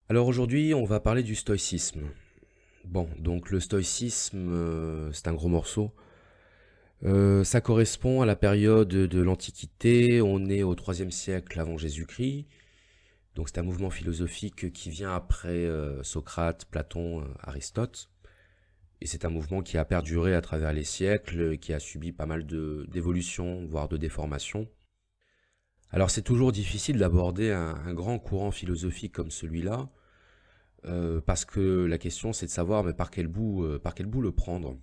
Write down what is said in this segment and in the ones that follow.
Alors aujourd'hui, on va parler du stoïcisme. Bon, donc le stoïcisme, c'est un gros morceau. Ça correspond à la période de l'Antiquité. On est au IIIe siècle avant Jésus-Christ. Donc c'est un mouvement philosophique qui vient après Socrate, Platon, Aristote. Et c'est un mouvement qui a perduré à travers les siècles, qui a subi pas mal d'évolutions, voire de déformations. Alors c'est toujours difficile d'aborder un grand courant philosophique comme celui-là, parce que la question c'est de savoir mais par quel bout le prendre.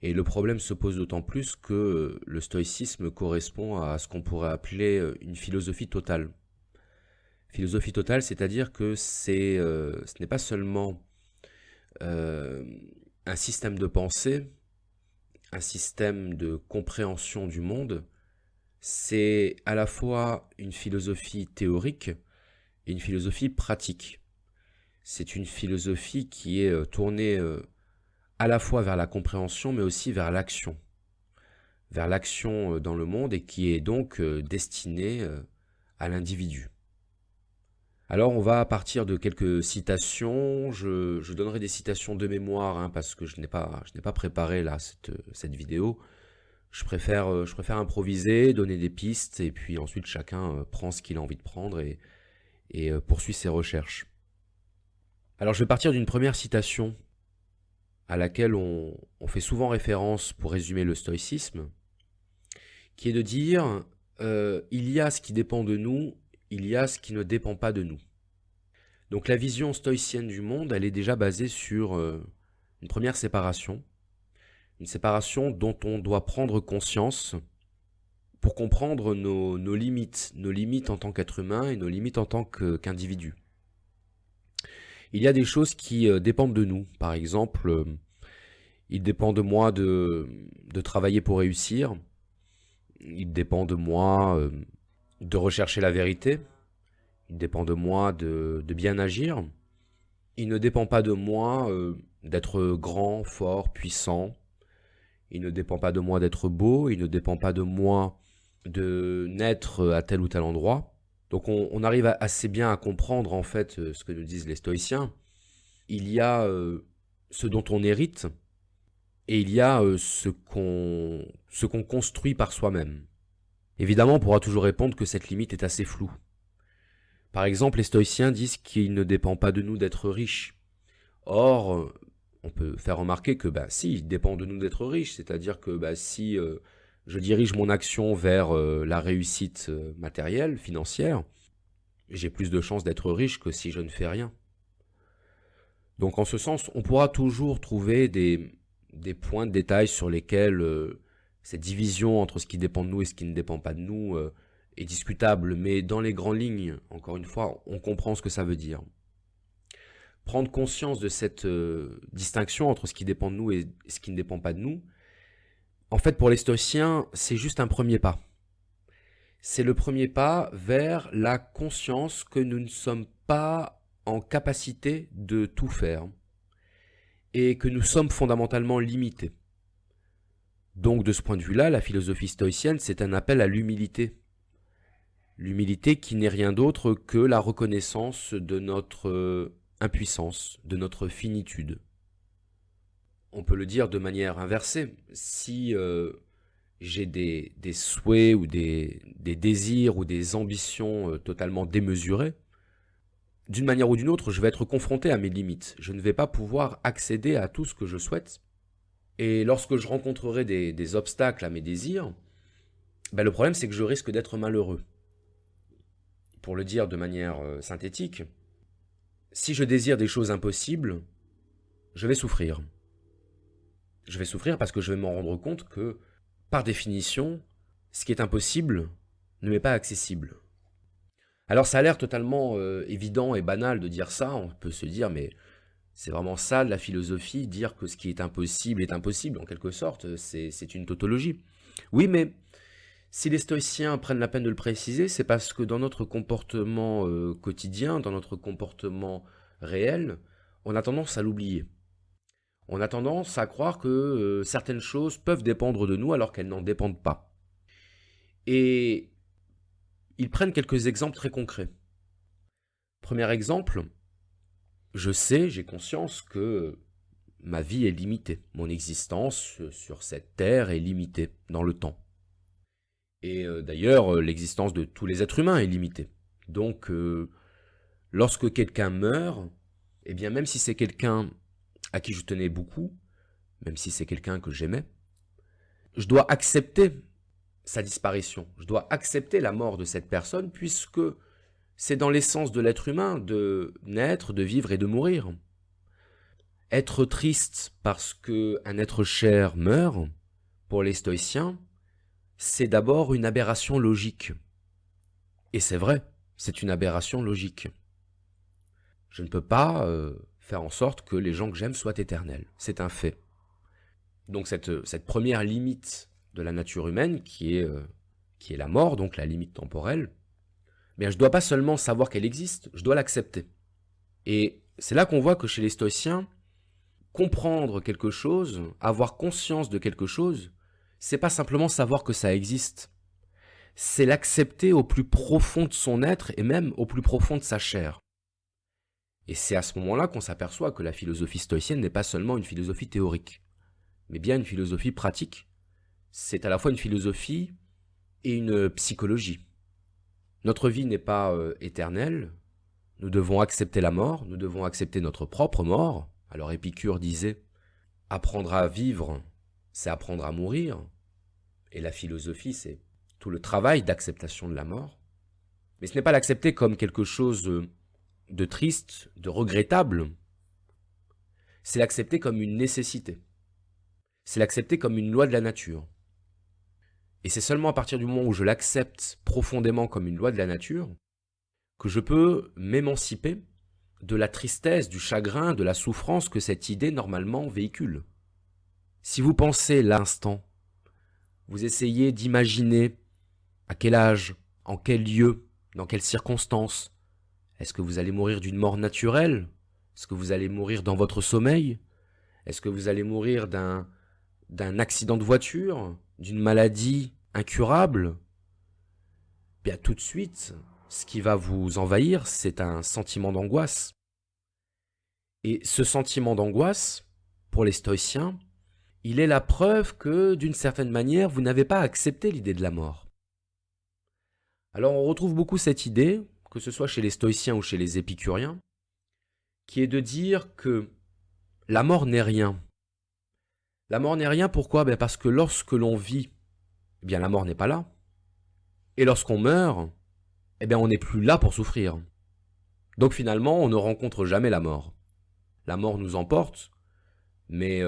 Et le problème se pose d'autant plus que le stoïcisme correspond à ce qu'on pourrait appeler une philosophie totale. Philosophie totale, c'est-à-dire que ce n'est pas seulement euh, un système de pensée, un système de compréhension du monde, c'est à la fois une philosophie théorique et une philosophie pratique. C'est une philosophie qui est tournée à la fois vers la compréhension, mais aussi vers l'action dans le monde et qui est donc destinée à l'individu. Alors on va partir de quelques citations, je donnerai des citations de mémoire hein, parce que je n'ai pas préparé là cette vidéo. Je préfère improviser, donner des pistes et puis ensuite chacun prend ce qu'il a envie de prendre et poursuit ses recherches. Alors je vais partir d'une première citation à laquelle on fait souvent référence pour résumer le stoïcisme, qui est de dire il y a ce qui dépend de nous, il y a ce qui ne dépend pas de nous. Donc la vision stoïcienne du monde, elle est déjà basée sur une première séparation, une séparation dont on doit prendre conscience pour comprendre nos limites en tant qu'être humain et nos limites en tant qu'individu. Il y a des choses qui dépendent de nous. Par exemple, il dépend de moi de travailler pour réussir. Il dépend de moi de rechercher la vérité. Il dépend de moi de bien agir. Il ne dépend pas de moi d'être grand, fort, puissant. Il ne dépend pas de moi d'être beau. Il ne dépend pas de moi de naître à tel ou tel endroit. Donc on arrive assez bien à comprendre en fait ce que nous disent les stoïciens. Il y a ce dont on hérite et il y a ce qu'on construit par soi-même. Évidemment, on pourra toujours répondre que cette limite est assez floue. Par exemple, les stoïciens disent qu'il ne dépend pas de nous d'être riches. Or, on peut faire remarquer que si, il dépend de nous d'être riches, c'est-à-dire que si je dirige mon action vers la réussite matérielle, financière, j'ai plus de chances d'être riche que si je ne fais rien. Donc en ce sens, on pourra toujours trouver des points de détail sur lesquels cette division entre ce qui dépend de nous et ce qui ne dépend pas de nous est discutable, mais dans les grandes lignes, encore une fois, on comprend ce que ça veut dire. Prendre conscience de cette distinction entre ce qui dépend de nous et ce qui ne dépend pas de nous, en fait pour les stoïciens, c'est juste un premier pas. C'est le premier pas vers la conscience que nous ne sommes pas en capacité de tout faire et que nous sommes fondamentalement limités. Donc de ce point de vue-là, la philosophie stoïcienne, c'est un appel à l'humilité. L'humilité qui n'est rien d'autre que la reconnaissance de notre impuissance, de notre finitude. On peut le dire de manière inversée. Si j'ai des souhaits ou des désirs ou des ambitions totalement démesurées, d'une manière ou d'une autre, je vais être confronté à mes limites. Je ne vais pas pouvoir accéder à tout ce que je souhaite. Et lorsque je rencontrerai des obstacles à mes désirs, le problème c'est que je risque d'être malheureux. Pour le dire de manière synthétique, si je désire des choses impossibles, je vais souffrir. Je vais souffrir parce que je vais m'en rendre compte que, par définition, ce qui est impossible ne m'est pas accessible. Alors ça a l'air totalement évident et banal de dire ça, on peut se dire mais c'est vraiment ça de la philosophie, dire que ce qui est impossible en quelque sorte, c'est une tautologie. Oui mais si les stoïciens prennent la peine de le préciser, c'est parce que dans notre comportement quotidien, dans notre comportement réel, on a tendance à l'oublier. On a tendance à croire que certaines choses peuvent dépendre de nous alors qu'elles n'en dépendent pas. Et ils prennent quelques exemples très concrets. Premier exemple, je sais, j'ai conscience que ma vie est limitée. Mon existence sur cette terre est limitée dans le temps. Et d'ailleurs, l'existence de tous les êtres humains est limitée. Donc, lorsque quelqu'un meurt, eh bien, même si c'est quelqu'un à qui je tenais beaucoup, même si c'est quelqu'un que j'aimais, je dois accepter sa disparition. Je dois accepter la mort de cette personne puisque c'est dans l'essence de l'être humain de naître, de vivre et de mourir. Être triste parce qu'un être cher meurt, pour les stoïciens, c'est d'abord une aberration logique. Et c'est vrai, c'est une aberration logique. Je ne peux pas faire en sorte que les gens que j'aime soient éternels. C'est un fait. Donc cette première limite de la nature humaine, qui est la mort, donc la limite temporelle, bien, je ne dois pas seulement savoir qu'elle existe, je dois l'accepter. Et c'est là qu'on voit que chez les stoïciens, comprendre quelque chose, avoir conscience de quelque chose, c'est pas simplement savoir que ça existe. C'est l'accepter au plus profond de son être et même au plus profond de sa chair. Et c'est à ce moment-là qu'on s'aperçoit que la philosophie stoïcienne n'est pas seulement une philosophie théorique, mais bien une philosophie pratique. C'est à la fois une philosophie et une psychologie. Notre vie n'est pas éternelle, nous devons accepter la mort, nous devons accepter notre propre mort. Alors Épicure disait, apprendre à vivre, c'est apprendre à mourir, et la philosophie, c'est tout le travail d'acceptation de la mort. Mais ce n'est pas l'accepter comme quelque chose de triste, de regrettable, c'est l'accepter comme une nécessité. C'est l'accepter comme une loi de la nature. Et c'est seulement à partir du moment où je l'accepte profondément comme une loi de la nature que je peux m'émanciper de la tristesse, du chagrin, de la souffrance que cette idée normalement véhicule. Si vous pensez l'instant, vous essayez d'imaginer à quel âge, en quel lieu, dans quelles circonstances, est-ce que vous allez mourir d'une mort naturelle? Est-ce que vous allez mourir dans votre sommeil? Est-ce que vous allez mourir d'un accident de voiture? D'une maladie incurable? Bien tout de suite, ce qui va vous envahir, c'est un sentiment d'angoisse. Et ce sentiment d'angoisse, pour les stoïciens, il est la preuve que, d'une certaine manière, vous n'avez pas accepté l'idée de la mort. Alors on retrouve beaucoup cette idée, que ce soit chez les stoïciens ou chez les épicuriens, qui est de dire que la mort n'est rien. La mort n'est rien, pourquoi? Parce que lorsque l'on vit, eh bien la mort n'est pas là. Et lorsqu'on meurt, eh bien on n'est plus là pour souffrir. Donc finalement, on ne rencontre jamais la mort. La mort nous emporte, mais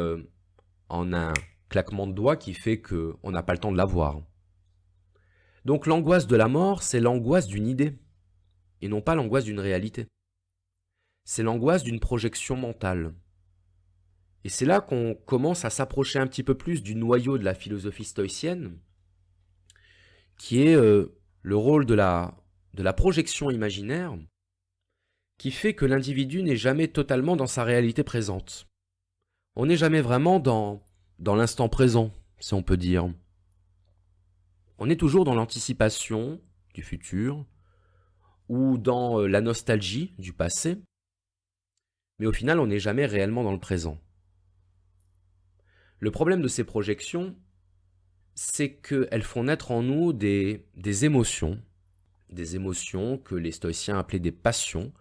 en un claquement de doigts qui fait qu'on n'a pas le temps de la voir. Donc l'angoisse de la mort, c'est l'angoisse d'une idée, et non pas l'angoisse d'une réalité. C'est l'angoisse d'une projection mentale. Et c'est là qu'on commence à s'approcher un petit peu plus du noyau de la philosophie stoïcienne, qui est le rôle de la projection imaginaire, qui fait que l'individu n'est jamais totalement dans sa réalité présente. On n'est jamais vraiment dans l'instant présent, si on peut dire. On est toujours dans l'anticipation du futur, ou dans la nostalgie du passé, mais au final, on n'est jamais réellement dans le présent. Le problème de ces projections, c'est qu'elles font naître en nous des émotions que les stoïciens appelaient des passions.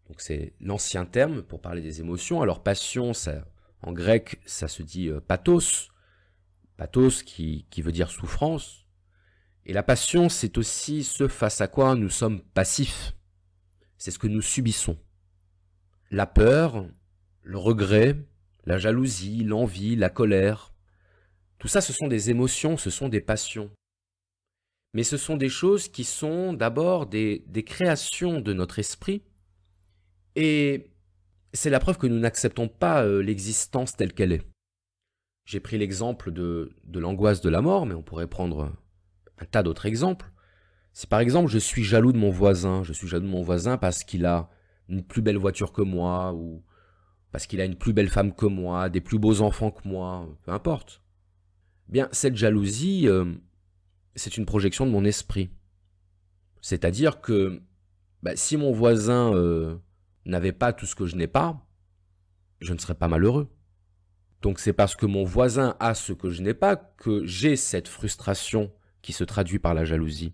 Donc c'est l'ancien terme pour parler des émotions. Alors passion, ça, en grec, ça se dit pathos, pathos qui veut dire souffrance. Et la passion, c'est aussi ce face à quoi nous sommes passifs. C'est ce que nous subissons. La peur, le regret, la jalousie, l'envie, la colère, tout ça, ce sont des émotions, ce sont des passions. Mais ce sont des choses qui sont d'abord des créations de notre esprit, et c'est la preuve que nous n'acceptons pas l'existence telle qu'elle est. J'ai pris l'exemple de l'angoisse de la mort, mais on pourrait prendre un tas d'autres exemples. Si par exemple je suis jaloux de mon voisin, je suis jaloux de mon voisin parce qu'il a une plus belle voiture que moi, ou parce qu'il a une plus belle femme que moi, des plus beaux enfants que moi, peu importe. Bien, cette jalousie, c'est une projection de mon esprit. C'est-à-dire que si mon voisin n'avait pas tout ce que je n'ai pas, je ne serais pas malheureux. Donc c'est parce que mon voisin a ce que je n'ai pas que j'ai cette frustration qui se traduit par la jalousie.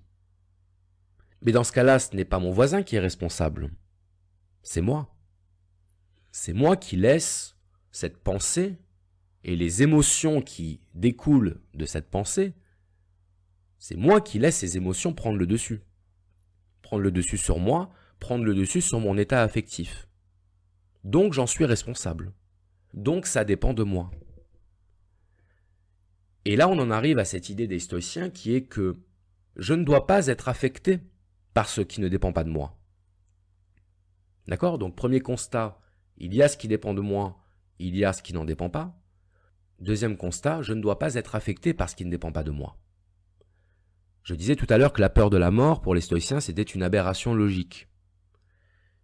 Mais dans ce cas-là, ce n'est pas mon voisin qui est responsable, c'est moi. C'est moi qui laisse cette pensée et les émotions qui découlent de cette pensée, c'est moi qui laisse ces émotions prendre le dessus. Prendre le dessus sur moi, prendre le dessus sur mon état affectif. Donc j'en suis responsable. Donc ça dépend de moi. Et là on en arrive à cette idée des stoïciens qui est que je ne dois pas être affecté par ce qui ne dépend pas de moi. D'accord? Donc premier constat, il y a ce qui dépend de moi, il y a ce qui n'en dépend pas. Deuxième constat, je ne dois pas être affecté par ce qui ne dépend pas de moi. Je disais tout à l'heure que la peur de la mort, pour les stoïciens, c'était une aberration logique.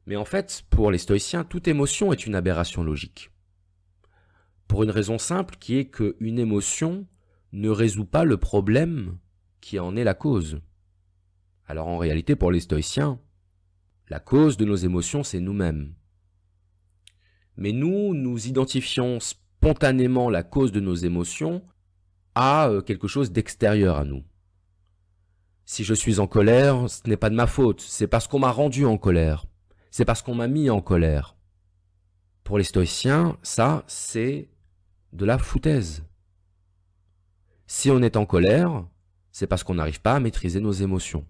Mais en fait, pour les stoïciens, toute émotion est une aberration logique. Pour une raison simple qui est qu'une émotion ne résout pas le problème qui en est la cause. Alors en réalité, pour les stoïciens, la cause de nos émotions, c'est nous-mêmes. Mais nous identifions spontanément la cause de nos émotions à quelque chose d'extérieur à nous. Si je suis en colère, ce n'est pas de ma faute, c'est parce qu'on m'a rendu en colère. C'est parce qu'on m'a mis en colère. Pour les stoïciens, ça, c'est de la foutaise. Si on est en colère, c'est parce qu'on n'arrive pas à maîtriser nos émotions.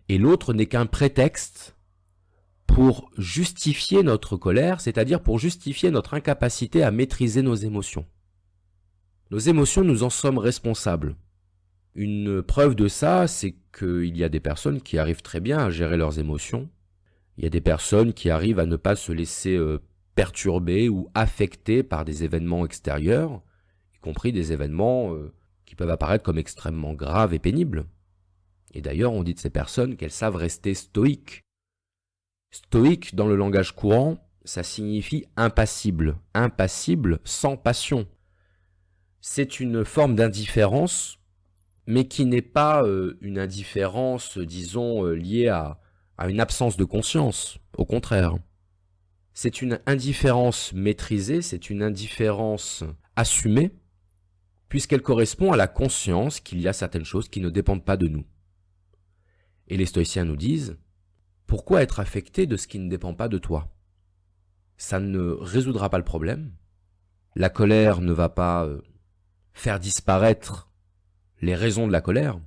Et l'autre n'est qu'un prétexte pour justifier notre colère, c'est-à-dire pour justifier notre incapacité à maîtriser nos émotions. Nos émotions, nous en sommes responsables. Une preuve de ça, c'est qu'il y a des personnes qui arrivent très bien à gérer leurs émotions. Il y a des personnes qui arrivent à ne pas se laisser perturber ou affecter par des événements extérieurs, y compris des événements qui peuvent apparaître comme extrêmement graves et pénibles. Et d'ailleurs, on dit de ces personnes qu'elles savent rester stoïques. Stoïque, dans le langage courant, ça signifie impassible. Impassible, sans passion. C'est une forme d'indifférence, mais qui n'est pas une indifférence, disons, liée à une absence de conscience. Au contraire. C'est une indifférence maîtrisée, c'est une indifférence assumée, puisqu'elle correspond à la conscience qu'il y a certaines choses qui ne dépendent pas de nous. Et les stoïciens nous disent, pourquoi être affecté de ce qui ne dépend pas de toi? Ça ne résoudra pas le problème. La colère ne va pas faire disparaître les raisons de la colère.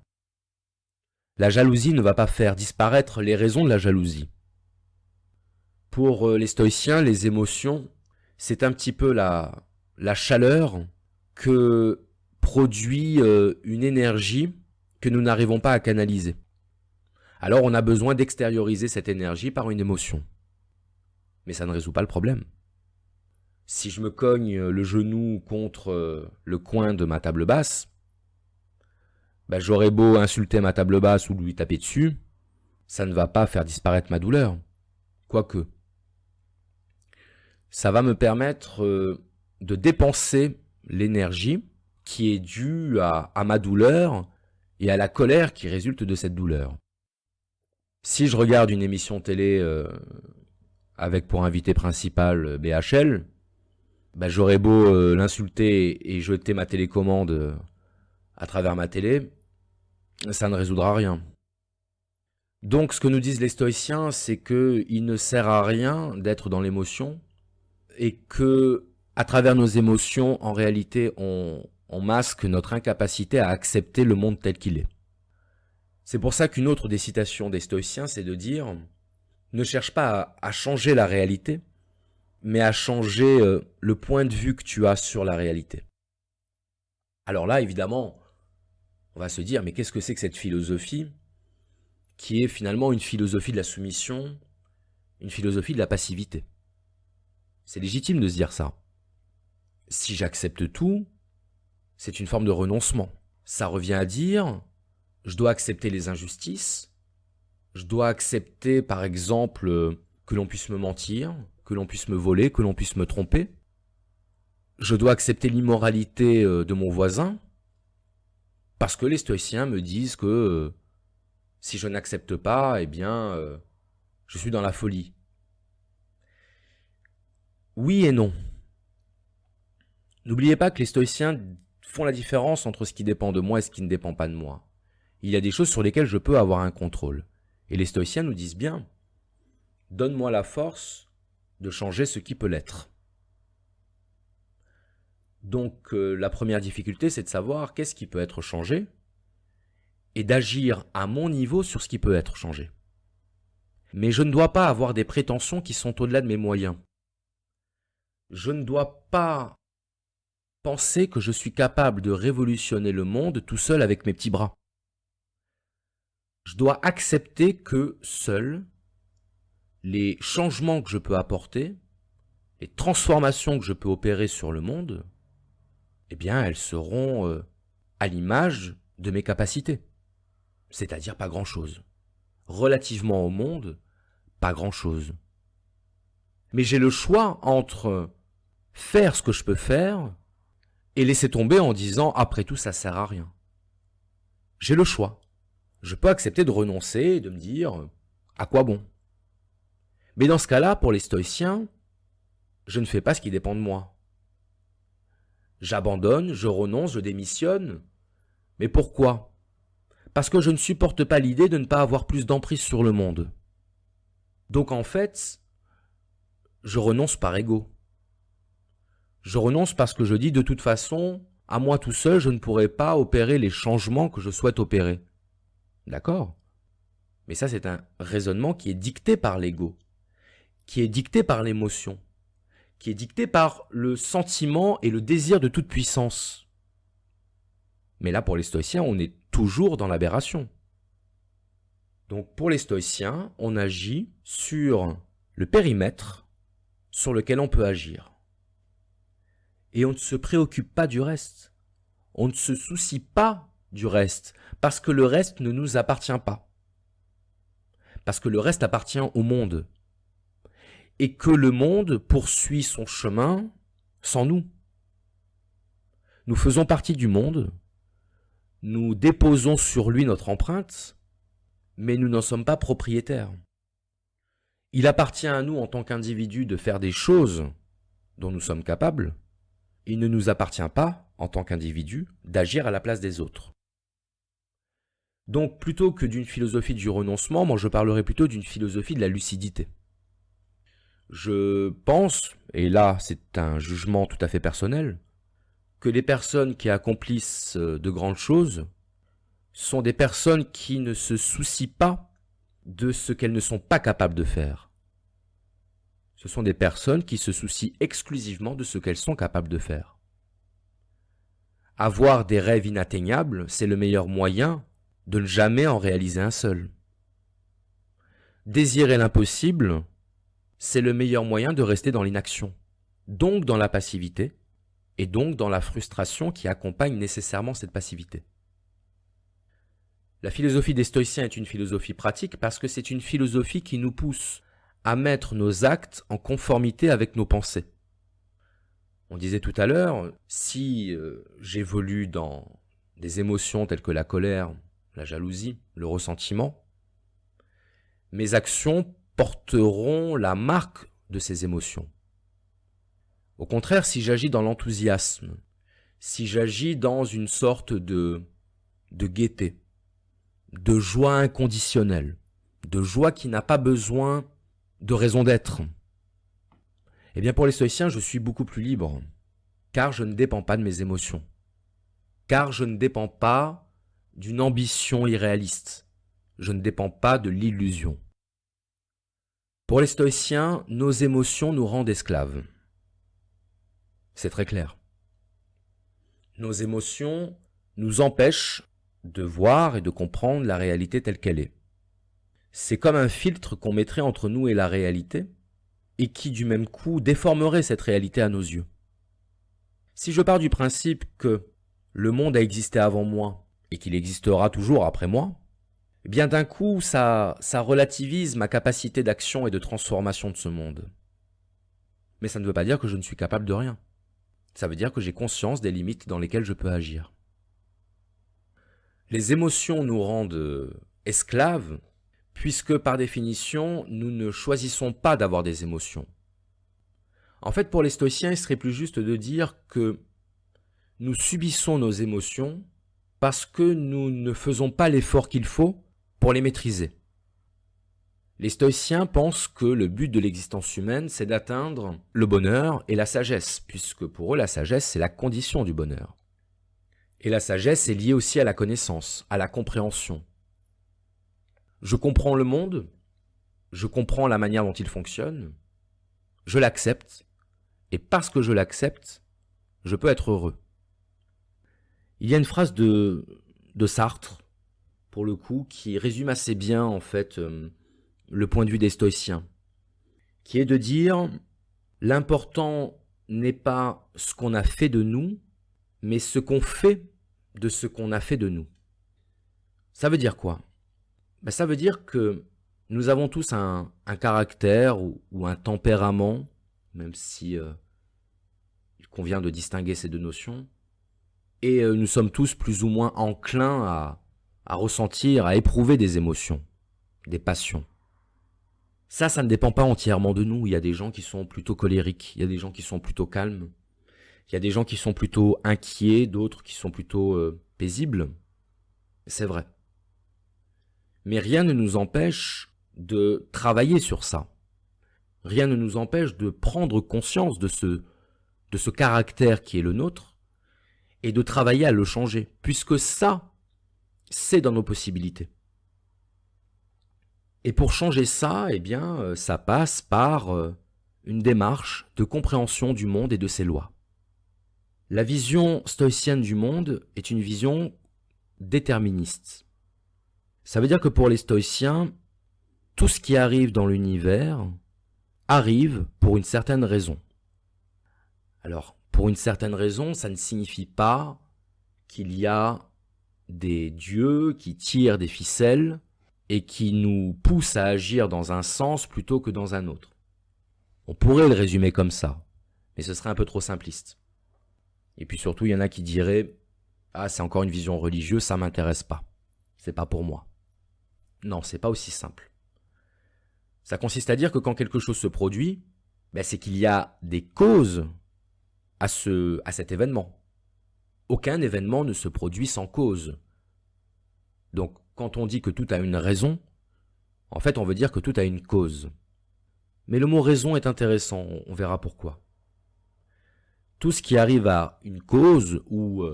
La jalousie ne va pas faire disparaître les raisons de la jalousie. Pour les stoïciens, les émotions, c'est un petit peu la chaleur que produit une énergie que nous n'arrivons pas à canaliser. Alors on a besoin d'extérioriser cette énergie par une émotion. Mais ça ne résout pas le problème. Si je me cogne le genou contre le coin de ma table basse, j'aurais beau insulter ma table basse ou lui taper dessus, ça ne va pas faire disparaître ma douleur. Quoique. Ça va me permettre de dépenser l'énergie qui est due à ma douleur et à la colère qui résulte de cette douleur. Si je regarde une émission télé avec pour invité principal BHL, j'aurais beau l'insulter et jeter ma télécommande à travers ma télé, ça ne résoudra rien. Donc ce que nous disent les stoïciens, c'est qu'il ne sert à rien d'être dans l'émotion et que à travers nos émotions, en réalité, on masque notre incapacité à accepter le monde tel qu'il est. C'est pour ça qu'une autre des citations des stoïciens, c'est de dire « Ne cherche pas à changer la réalité, mais à changer le point de vue que tu as sur la réalité. » Alors là, évidemment, on va se dire « Mais qu'est-ce que c'est que cette philosophie qui est finalement une philosophie de la soumission, une philosophie de la passivité ?» C'est légitime de se dire ça. Si j'accepte tout, c'est une forme de renoncement. Ça revient à dire je dois accepter les injustices, je dois accepter par exemple que l'on puisse me mentir, que l'on puisse me voler, que l'on puisse me tromper. Je dois accepter l'immoralité de mon voisin, parce que les stoïciens me disent que si je n'accepte pas, eh bien, je suis dans la folie. Oui et non. N'oubliez pas que les stoïciens font la différence entre ce qui dépend de moi et ce qui ne dépend pas de moi. Il y a des choses sur lesquelles je peux avoir un contrôle. Et les stoïciens nous disent bien, donne-moi la force de changer ce qui peut l'être. Donc la première difficulté, c'est de savoir qu'est-ce qui peut être changé et d'agir à mon niveau sur ce qui peut être changé. Mais je ne dois pas avoir des prétentions qui sont au-delà de mes moyens. Je ne dois pas penser que je suis capable de révolutionner le monde tout seul avec mes petits bras. Je dois accepter que seul, les changements que je peux apporter, les transformations que je peux opérer sur le monde, eh bien, elles seront à l'image de mes capacités. C'est-à-dire pas grand-chose. Relativement au monde, pas grand-chose. Mais j'ai le choix entre faire ce que je peux faire et laisser tomber en disant « après tout, ça sert à rien ». J'ai le choix. Je peux accepter de renoncer et de me dire « à quoi bon ?» Mais dans ce cas-là, pour les stoïciens, je ne fais pas ce qui dépend de moi. J'abandonne, je renonce, je démissionne. Mais pourquoi ? Parce que je ne supporte pas l'idée de ne pas avoir plus d'emprise sur le monde. Donc en fait, je renonce par ego. Je renonce parce que je dis de toute façon, à moi tout seul, je ne pourrai pas opérer les changements que je souhaite opérer. D'accord ? Mais ça, c'est un raisonnement qui est dicté par l'ego, qui est dicté par l'émotion, qui est dicté par le sentiment et le désir de toute puissance. Mais là, pour les stoïciens, on est toujours dans l'aberration. Donc pour les stoïciens, on agit sur le périmètre sur lequel on peut agir. Et on ne se préoccupe pas du reste. On ne se soucie pas du reste, parce que le reste ne nous appartient pas. Parce que le reste appartient au monde. Et que le monde poursuit son chemin sans nous. Nous faisons partie du monde, nous déposons sur lui notre empreinte, mais nous n'en sommes pas propriétaires. Il appartient à nous en tant qu'individus de faire des choses dont nous sommes capables. Il ne nous appartient pas, en tant qu'individus, d'agir à la place des autres. Donc, plutôt que d'une philosophie du renoncement, moi je parlerai plutôt d'une philosophie de la lucidité. Je pense, et là c'est un jugement tout à fait personnel, que les personnes qui accomplissent de grandes choses sont des personnes qui ne se soucient pas de ce qu'elles ne sont pas capables de faire. Ce sont des personnes qui se soucient exclusivement de ce qu'elles sont capables de faire. Avoir des rêves inatteignables, c'est le meilleur moyen de ne jamais en réaliser un seul. Désirer l'impossible, c'est le meilleur moyen de rester dans l'inaction, donc dans la passivité, et donc dans la frustration qui accompagne nécessairement cette passivité. La philosophie des stoïciens est une philosophie pratique parce que c'est une philosophie qui nous pousse à mettre nos actes en conformité avec nos pensées. On disait tout à l'heure, si j'évolue dans des émotions telles que la colère, la jalousie, le ressentiment, mes actions porteront la marque de ces émotions. Au contraire, si j'agis dans l'enthousiasme, si j'agis dans une sorte de gaieté, de joie inconditionnelle, de joie qui n'a pas besoin de raison d'être, eh bien pour les stoïciens, je suis beaucoup plus libre, car je ne dépends pas de mes émotions, car je ne dépends pas d'une ambition irréaliste, je ne dépends pas de l'illusion. Pour les stoïciens, nos émotions nous rendent esclaves. C'est très clair. Nos émotions nous empêchent de voir et de comprendre la réalité telle qu'elle est. C'est comme un filtre qu'on mettrait entre nous et la réalité, et qui du même coup déformerait cette réalité à nos yeux. Si je pars du principe que le monde a existé avant moi, et qu'il existera toujours après moi, eh bien d'un coup ça relativise ma capacité d'action et de transformation de ce monde. Mais ça ne veut pas dire que je ne suis capable de rien. Ça veut dire que j'ai conscience des limites dans lesquelles je peux agir. Les émotions nous rendent esclaves, puisque par définition, nous ne choisissons pas d'avoir des émotions. En fait, pour les stoïciens, il serait plus juste de dire que nous subissons nos émotions parce que nous ne faisons pas l'effort qu'il faut pour les maîtriser. Les stoïciens pensent que le but de l'existence humaine, c'est d'atteindre le bonheur et la sagesse, puisque pour eux, la sagesse, c'est la condition du bonheur. Et la sagesse est liée aussi à la connaissance, à la compréhension. Je comprends le monde, je comprends la manière dont il fonctionne, je l'accepte, et parce que je l'accepte, je peux être heureux. Il y a une phrase de Sartre, pour le coup, qui résume assez bien, en fait, le point de vue des stoïciens, qui est de dire « l'important n'est pas ce qu'on a fait de nous, mais ce qu'on fait de ce qu'on a fait de nous ». Ça veut dire quoi? Ça veut dire que nous avons tous un caractère ou un tempérament, même si il convient de distinguer ces deux notions, et nous sommes tous plus ou moins enclins à ressentir, à éprouver des émotions, des passions. Ça ne dépend pas entièrement de nous. Il y a des gens qui sont plutôt colériques, il y a des gens qui sont plutôt calmes, il y a des gens qui sont plutôt inquiets, d'autres qui sont plutôt paisibles. C'est vrai. Mais rien ne nous empêche de travailler sur ça. Rien ne nous empêche de prendre conscience de ce caractère qui est le nôtre et de travailler à le changer, puisque ça, c'est dans nos possibilités. Et pour changer ça, eh bien, ça passe par une démarche de compréhension du monde et de ses lois. La vision stoïcienne du monde est une vision déterministe. Ça veut dire que pour les stoïciens, tout ce qui arrive dans l'univers arrive pour une certaine raison. Alors, pour une certaine raison, ça ne signifie pas qu'il y a des dieux qui tirent des ficelles et qui nous poussent à agir dans un sens plutôt que dans un autre. On pourrait le résumer comme ça, mais ce serait un peu trop simpliste. Et puis surtout, il y en a qui diraient « Ah, c'est encore une vision religieuse, ça m'intéresse pas. C'est pas pour moi. » Non, c'est pas aussi simple. Ça consiste à dire que quand quelque chose se produit, c'est qu'il y a des causes à cet événement. Aucun événement ne se produit sans cause. Donc, quand on dit que tout a une raison, en fait, on veut dire que tout a une cause. Mais le mot raison est intéressant, on verra pourquoi. Tout ce qui arrive à une cause ou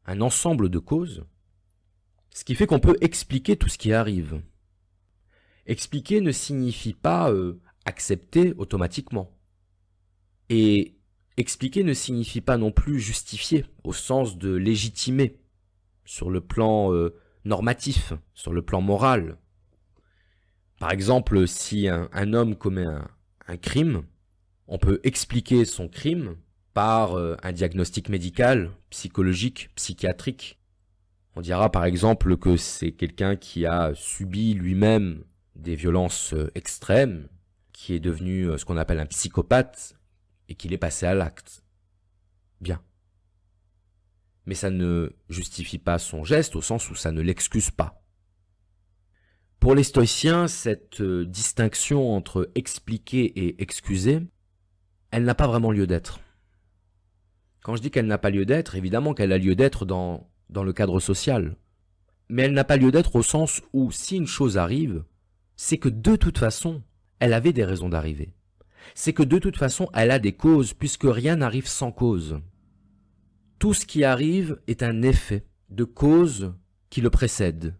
un ensemble de causes, ce qui fait qu'on peut expliquer tout ce qui arrive. Expliquer ne signifie pas accepter automatiquement. Et expliquer ne signifie pas non plus justifier, au sens de légitimer, sur le plan normatif, sur le plan moral. Par exemple, si un homme commet un crime, on peut expliquer son crime par un diagnostic médical, psychologique, psychiatrique. On dira par exemple que c'est quelqu'un qui a subi lui-même des violences extrêmes, qui est devenu ce qu'on appelle un psychopathe, et qu'il est passé à l'acte. Bien. Mais ça ne justifie pas son geste au sens où ça ne l'excuse pas. Pour les stoïciens, cette distinction entre expliquer et excuser, elle n'a pas vraiment lieu d'être. Quand je dis qu'elle n'a pas lieu d'être, évidemment qu'elle a lieu d'être dans le cadre social. Mais elle n'a pas lieu d'être au sens où si une chose arrive, c'est que de toute façon, elle avait des raisons d'arriver. C'est que de toute façon, elle a des causes, puisque rien n'arrive sans cause. Tout ce qui arrive est un effet de cause qui le précède.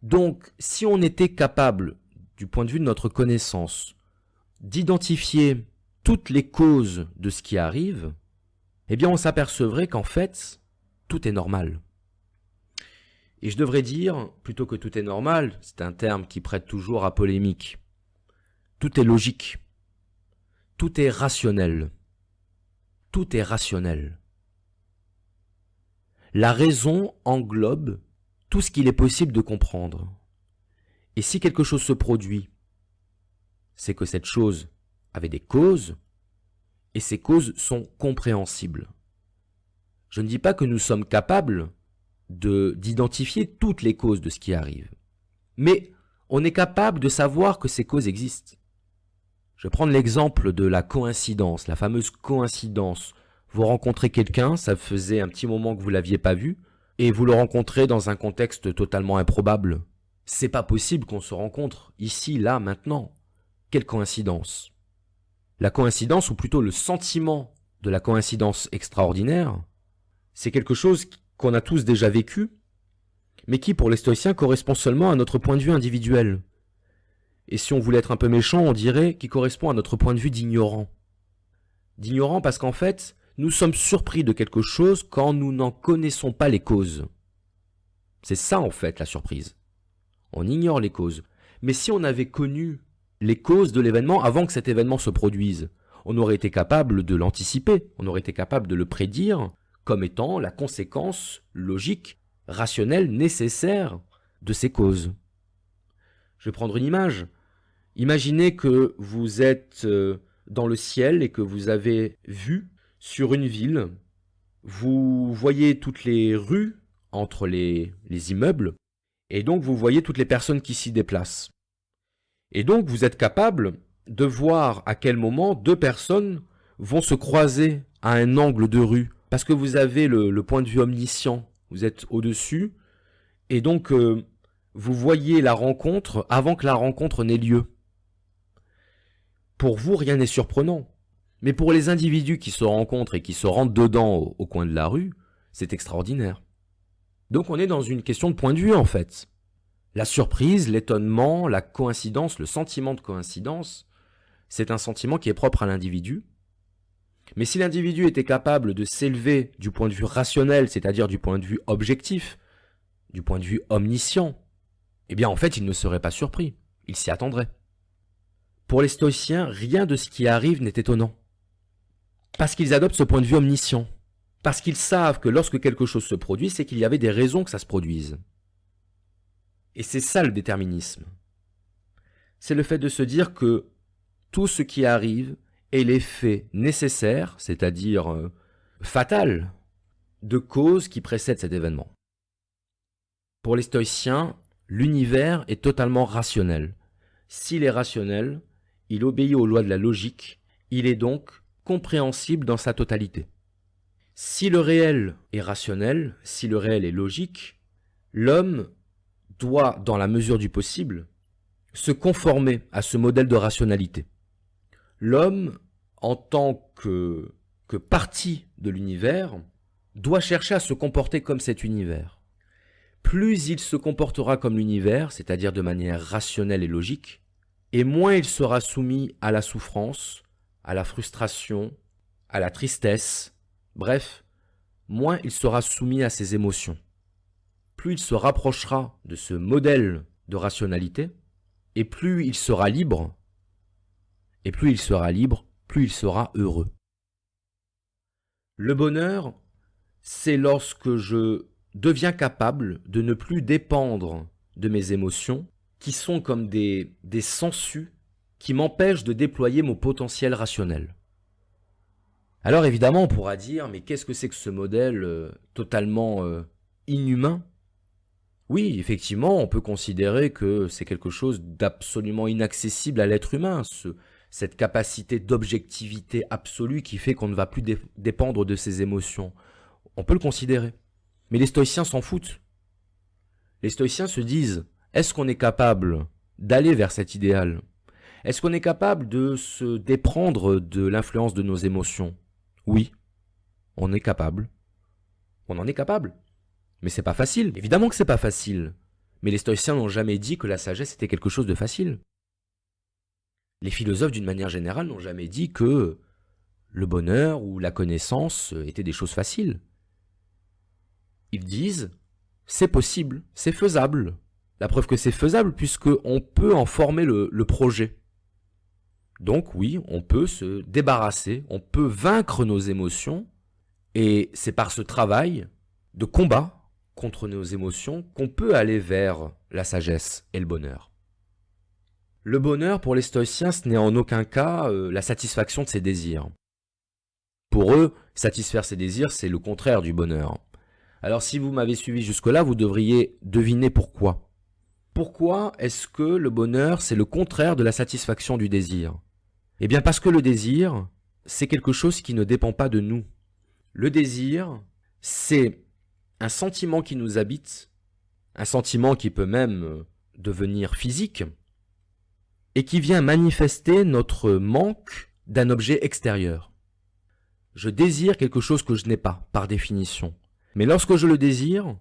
Donc, si on était capable, du point de vue de notre connaissance, d'identifier toutes les causes de ce qui arrive, eh bien on s'apercevrait qu'en fait, tout est normal. Et je devrais dire, plutôt que tout est normal, c'est un terme qui prête toujours à polémique, tout est logique, tout est rationnel, tout est rationnel. La raison englobe tout ce qu'il est possible de comprendre. Et si quelque chose se produit, c'est que cette chose avait des causes, et ces causes sont compréhensibles. Je ne dis pas que nous sommes capables d'identifier toutes les causes de ce qui arrive, mais on est capable de savoir que ces causes existent. Je vais prendre l'exemple de la coïncidence, la fameuse coïncidence. Vous rencontrez quelqu'un, ça faisait un petit moment que vous ne l'aviez pas vu, et vous le rencontrez dans un contexte totalement improbable. C'est pas possible qu'on se rencontre ici, là, maintenant. Quelle coïncidence? La coïncidence, ou plutôt le sentiment de la coïncidence extraordinaire, c'est quelque chose qu'on a tous déjà vécu, mais qui, pour les stoïciens, correspond seulement à notre point de vue individuel. Et si on voulait être un peu méchant, on dirait qu'il correspond à notre point de vue d'ignorant. D'ignorant parce qu'en fait, nous sommes surpris de quelque chose quand nous n'en connaissons pas les causes. C'est ça en fait la surprise. On ignore les causes. Mais si on avait connu les causes de l'événement avant que cet événement se produise, on aurait été capable de l'anticiper, on aurait été capable de le prédire comme étant la conséquence logique, rationnelle, nécessaire de ces causes. Je vais prendre une image. Imaginez que vous êtes dans le ciel et que vous avez vu sur une ville, vous voyez toutes les rues entre les immeubles, et donc vous voyez toutes les personnes qui s'y déplacent. Et donc vous êtes capable de voir à quel moment deux personnes vont se croiser à un angle de rue, parce que vous avez le point de vue omniscient, vous êtes au-dessus, et donc vous voyez la rencontre avant que la rencontre n'ait lieu. Pour vous, rien n'est surprenant. Mais pour les individus qui se rencontrent et qui se rendent dedans au coin de la rue, c'est extraordinaire. Donc on est dans une question de point de vue en fait. La surprise, l'étonnement, la coïncidence, le sentiment de coïncidence, c'est un sentiment qui est propre à l'individu. Mais si l'individu était capable de s'élever du point de vue rationnel, c'est-à-dire du point de vue objectif, du point de vue omniscient, eh bien en fait il ne serait pas surpris, il s'y attendrait. Pour les stoïciens, rien de ce qui arrive n'est étonnant. Parce qu'ils adoptent ce point de vue omniscient. Parce qu'ils savent que lorsque quelque chose se produit, c'est qu'il y avait des raisons que ça se produise. Et c'est ça le déterminisme. C'est le fait de se dire que tout ce qui arrive est l'effet nécessaire, c'est-à-dire fatal, de causes qui précèdent cet événement. Pour les stoïciens, l'univers est totalement rationnel. S'il est rationnel, il obéit aux lois de la logique, il est donc compréhensible dans sa totalité. Si le réel est rationnel, si le réel est logique, l'homme doit, dans la mesure du possible, se conformer à ce modèle de rationalité. L'homme, en tant que partie de l'univers, doit chercher à se comporter comme cet univers. Plus il se comportera comme l'univers, c'est-à-dire de manière rationnelle et logique, et moins il sera soumis à la souffrance, à la frustration, à la tristesse, bref, moins il sera soumis à ses émotions. Plus il se rapprochera de ce modèle de rationalité, et plus il sera libre, plus il sera heureux. Le bonheur, c'est lorsque je deviens capable de ne plus dépendre de mes émotions, qui sont comme des sangsues qui m'empêchent de déployer mon potentiel rationnel. Alors évidemment, on pourra dire, mais qu'est-ce que c'est que ce modèle totalement inhumain? Oui, effectivement, on peut considérer que c'est quelque chose d'absolument inaccessible à l'être humain, cette capacité d'objectivité absolue qui fait qu'on ne va plus dépendre de ses émotions. On peut le considérer. Mais les stoïciens s'en foutent. Les stoïciens se disent, est-ce qu'on est capable d'aller vers cet idéal? Est-ce qu'on est capable de se déprendre de l'influence de nos émotions? Oui, on est capable. On en est capable. Mais c'est pas facile. Évidemment que c'est pas facile. Mais les stoïciens n'ont jamais dit que la sagesse était quelque chose de facile. Les philosophes, d'une manière générale, n'ont jamais dit que le bonheur ou la connaissance étaient des choses faciles. Ils disent, c'est possible, c'est faisable. La preuve que c'est faisable puisqu'on peut en former le projet. Donc oui, on peut se débarrasser, on peut vaincre nos émotions, et c'est par ce travail de combat contre nos émotions qu'on peut aller vers la sagesse et le bonheur. Le bonheur, pour les stoïciens, ce n'est en aucun cas la satisfaction de ses désirs. Pour eux, satisfaire ses désirs, c'est le contraire du bonheur. Alors si vous m'avez suivi jusque-là, vous devriez deviner pourquoi. Pourquoi est-ce que le bonheur, c'est le contraire de la satisfaction du désir? Eh bien parce que le désir, c'est quelque chose qui ne dépend pas de nous. Le désir, c'est un sentiment qui nous habite, un sentiment qui peut même devenir physique, et qui vient manifester notre manque d'un objet extérieur. Je désire quelque chose que je n'ai pas, par définition. Mais lorsque je le désire,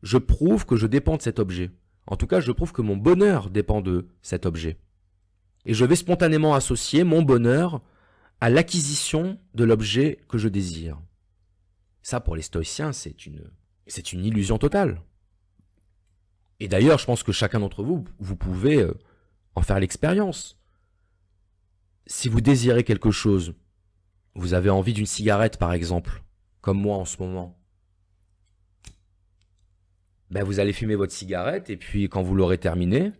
je prouve que je dépends de cet objet. En tout cas, je prouve que mon bonheur dépend de cet objet. Et je vais spontanément associer mon bonheur à l'acquisition de l'objet que je désire. Ça, pour les stoïciens, c'est une illusion totale. Et d'ailleurs, je pense que chacun d'entre vous, vous pouvez en faire l'expérience. Si vous désirez quelque chose, vous avez envie d'une cigarette par exemple, comme moi en ce moment, ben vous allez fumer votre cigarette et puis quand vous l'aurez terminée,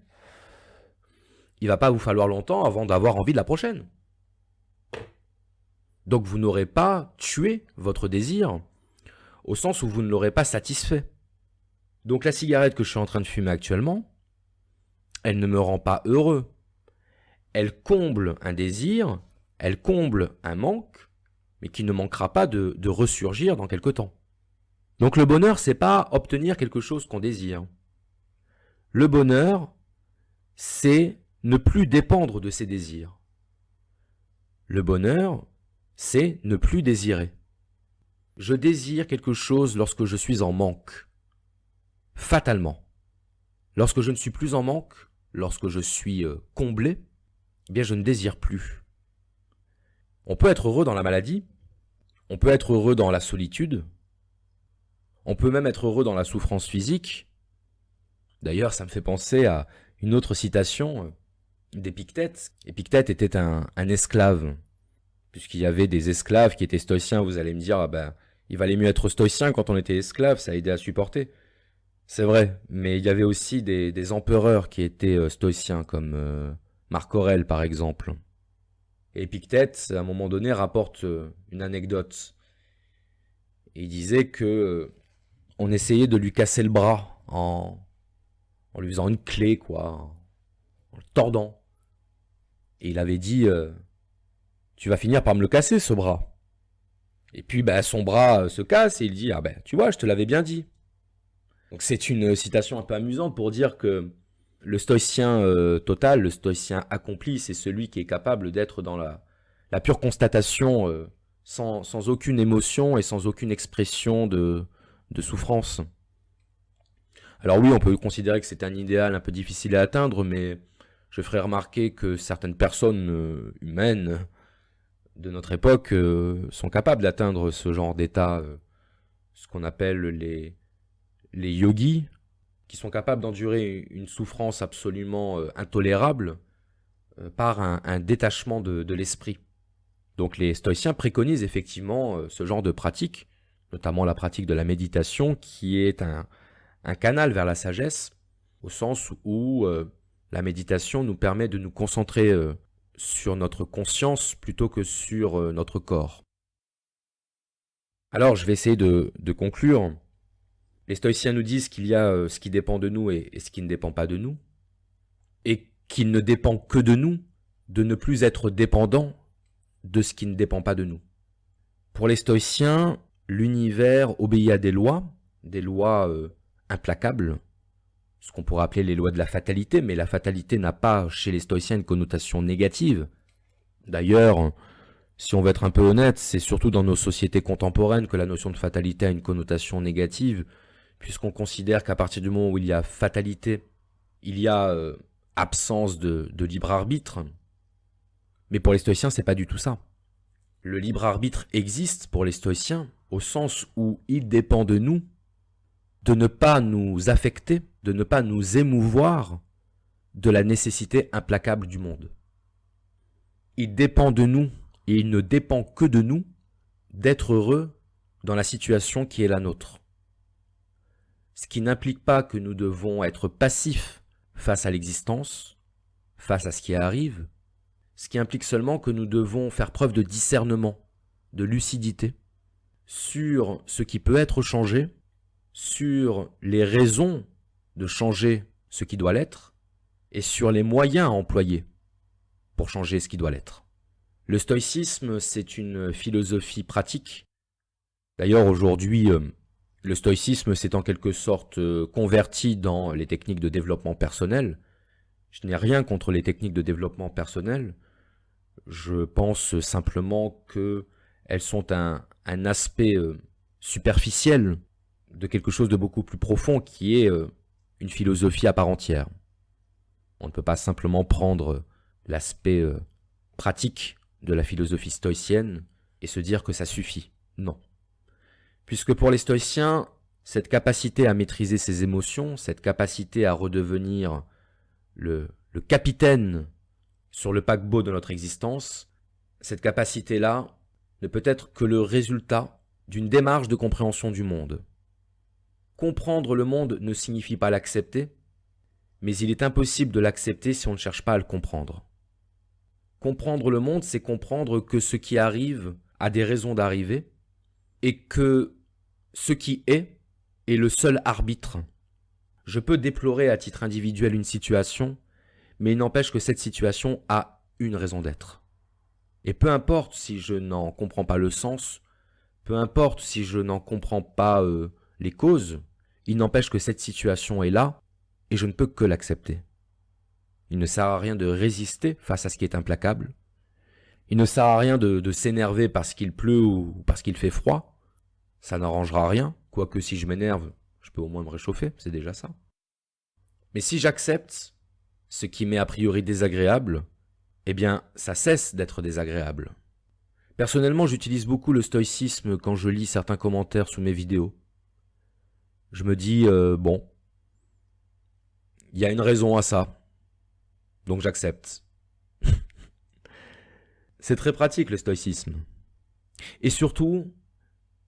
il va pas vous falloir longtemps avant d'avoir envie de la prochaine. Donc vous n'aurez pas tué votre désir, au sens où vous ne l'aurez pas satisfait. Donc la cigarette que je suis en train de fumer actuellement, elle ne me rend pas heureux. Elle comble un désir, elle comble un manque, mais qui ne manquera pas de ressurgir dans quelque temps. Donc le bonheur, c'est pas obtenir quelque chose qu'on désire. Le bonheur, c'est ne plus dépendre de ses désirs. Le bonheur, c'est ne plus désirer. Je désire quelque chose lorsque je suis en manque. Fatalement. Lorsque je ne suis plus en manque, lorsque je suis comblé, eh bien je ne désire plus. On peut être heureux dans la maladie, on peut être heureux dans la solitude, on peut même être heureux dans la souffrance physique. D'ailleurs, ça me fait penser à une autre citation d'Épictète. Épictète était un esclave, puisqu'il y avait des esclaves qui étaient stoïciens. Vous allez me dire, ah ben, il valait mieux être stoïcien quand on était esclave, ça aidait à supporter. C'est vrai, mais il y avait aussi des empereurs qui étaient stoïciens, comme Marc Aurèle par exemple. Et Épictète, à un moment donné, rapporte une anecdote. Il disait que on essayait de lui casser le bras en lui faisant une clé, quoi, en le tordant. Et il avait dit, tu vas finir par me le casser, ce bras. Et puis, bah, son bras se casse et il dit, ah ben, tu vois, je te l'avais bien dit. Donc c'est une citation un peu amusante pour dire que le stoïcien total, le stoïcien accompli, c'est celui qui est capable d'être dans la pure constatation sans aucune émotion et sans aucune expression de souffrance. Alors oui, on peut considérer que c'est un idéal un peu difficile à atteindre, mais je ferai remarquer que certaines personnes humaines de notre époque sont capables d'atteindre ce genre d'état, ce qu'on appelle les yogis, qui sont capables d'endurer une souffrance absolument intolérable par un détachement de l'esprit. Donc les stoïciens préconisent effectivement ce genre de pratique, notamment la pratique de la méditation, qui est un canal vers la sagesse, au sens où la méditation nous permet de nous concentrer sur notre conscience plutôt que sur notre corps. Alors je vais essayer de conclure. Les stoïciens nous disent qu'il y a ce qui dépend de nous et ce qui ne dépend pas de nous, et qu'il ne dépend que de nous, de ne plus être dépendant de ce qui ne dépend pas de nous. Pour les stoïciens, l'univers obéit à des lois implacables, ce qu'on pourrait appeler les lois de la fatalité, mais la fatalité n'a pas chez les stoïciens une connotation négative. D'ailleurs, si on veut être un peu honnête, c'est surtout dans nos sociétés contemporaines que la notion de fatalité a une connotation négative, puisqu'on considère qu'à partir du moment où il y a fatalité, il y a absence de libre arbitre. Mais pour les stoïciens, c'est pas du tout ça. Le libre arbitre existe pour les stoïciens, au sens où il dépend de nous, de ne pas nous affecter, de ne pas nous émouvoir de la nécessité implacable du monde. Il dépend de nous, et il ne dépend que de nous, d'être heureux dans la situation qui est la nôtre. Ce qui n'implique pas que nous devons être passifs face à l'existence, face à ce qui arrive, ce qui implique seulement que nous devons faire preuve de discernement, de lucidité, sur ce qui peut être changé, sur les raisons de changer ce qui doit l'être, et sur les moyens à employer pour changer ce qui doit l'être. Le stoïcisme, c'est une philosophie pratique. D'ailleurs, aujourd'hui, le stoïcisme s'est en quelque sorte converti dans les techniques de développement personnel. Je n'ai rien contre les techniques de développement personnel. Je pense simplement qu'elles sont un aspect superficiel de quelque chose de beaucoup plus profond qui est une philosophie à part entière. On ne peut pas simplement prendre l'aspect pratique de la philosophie stoïcienne et se dire que ça suffit. Non. Puisque pour les stoïciens, cette capacité à maîtriser ses émotions, cette capacité à redevenir le capitaine sur le paquebot de notre existence, cette capacité-là ne peut être que le résultat d'une démarche de compréhension du monde. Comprendre le monde ne signifie pas l'accepter, mais il est impossible de l'accepter si on ne cherche pas à le comprendre. Comprendre le monde, c'est comprendre que ce qui arrive a des raisons d'arriver et que ce qui est le seul arbitre. Je peux déplorer à titre individuel une situation, mais il n'empêche que cette situation a une raison d'être. Et peu importe si je n'en comprends pas le sens, peu importe si je n'en comprends pas les causes, il n'empêche que cette situation est là et je ne peux que l'accepter. Il ne sert à rien de résister face à ce qui est implacable. Il ne sert à rien de s'énerver parce qu'il pleut ou parce qu'il fait froid. Ça n'arrangera rien, quoique si je m'énerve, je peux au moins me réchauffer, c'est déjà ça. Mais si j'accepte ce qui m'est a priori désagréable, eh bien, ça cesse d'être désagréable. Personnellement, j'utilise beaucoup le stoïcisme quand je lis certains commentaires sous mes vidéos. Je me dis, bon, il y a une raison à ça, donc j'accepte. C'est très pratique le stoïcisme. Et surtout,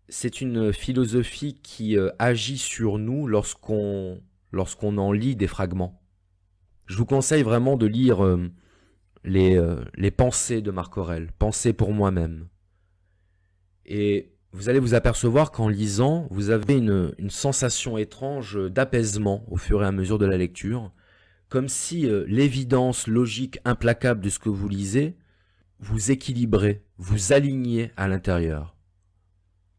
c'est une philosophie qui agit sur nous lorsqu'on en lit des fragments. Je vous conseille vraiment de lire les pensées de Marc Aurèle, pensées pour moi-même. Et vous allez vous apercevoir qu'en lisant, vous avez une sensation étrange d'apaisement au fur et à mesure de la lecture, comme si l'évidence logique implacable de ce que vous lisez vous équilibrait, vous alignait à l'intérieur.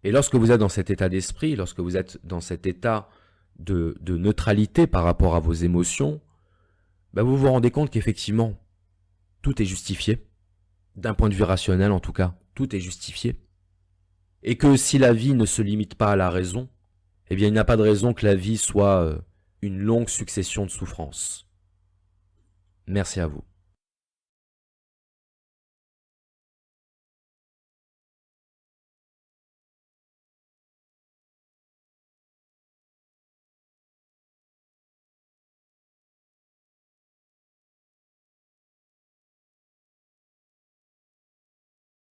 Et lorsque vous êtes dans cet état d'esprit, lorsque vous êtes dans cet état de neutralité par rapport à vos émotions, ben vous vous rendez compte qu'effectivement, tout est justifié. D'un point de vue rationnel en tout cas, tout est justifié. Et que si la vie ne se limite pas à la raison, eh bien il n'y a pas de raison que la vie soit une longue succession de souffrances. Merci à vous.